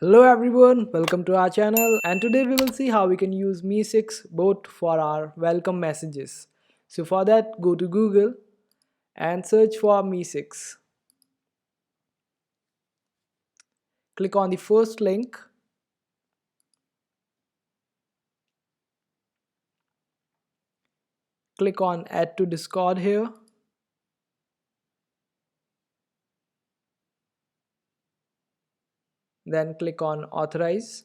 Hello everyone, welcome to our channel, and today we will see how we can use Mee6 bot for our welcome messages. So for that, go to Google and search for Mee6. Click on the first link, click on add to Discord here, then click on authorize.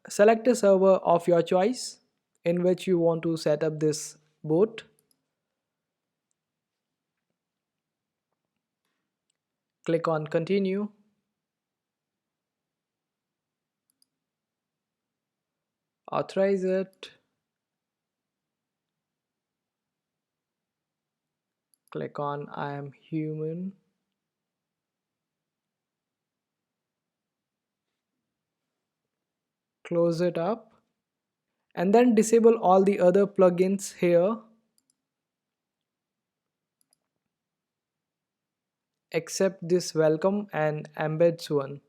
Select a server of your choice in which you want to set up this bot. Click on continue. Authorize it. Click on I am human. Close it up. And then disable all the other plugins here except this welcome and embeds one.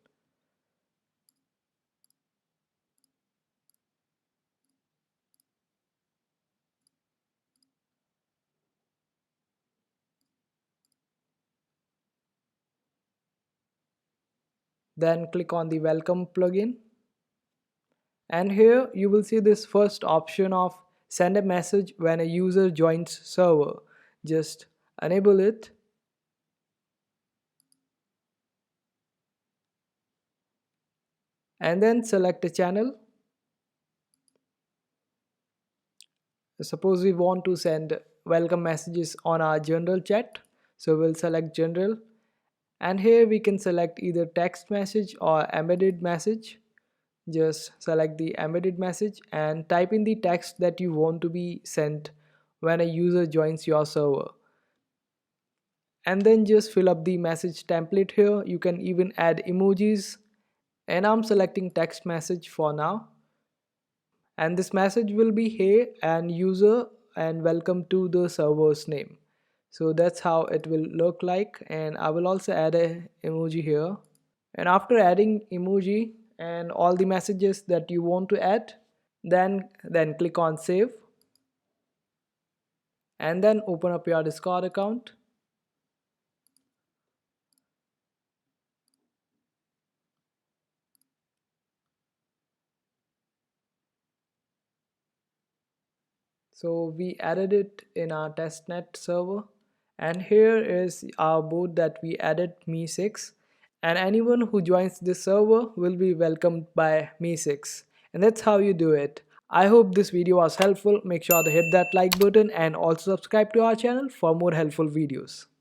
Then click on the welcome plugin, and here you will see this first option of send a message when a user joins server. Just enable it. And then select a channel. Suppose we want to send welcome messages on our general chat, so we'll select general, and here we can select either text message or embedded message. Just select the embedded message and type in the text that you want to be sent when a user joins your server, and then just fill up the message template here. You can even add emojis, and I'm selecting text message for now, and this message will be hey and user and welcome to the server's name. So that's how it will look like, and I will also add a emoji here. And after adding emoji and all the messages that you want to add, then click on save, and then open up your Discord account. So we added it in our testnet server, and here is our bot that we added, Mee6, and anyone who joins this server will be welcomed by Mee6, and that's how you do it. I hope this video was helpful. Make sure to hit that like button and also subscribe to our channel for more helpful videos.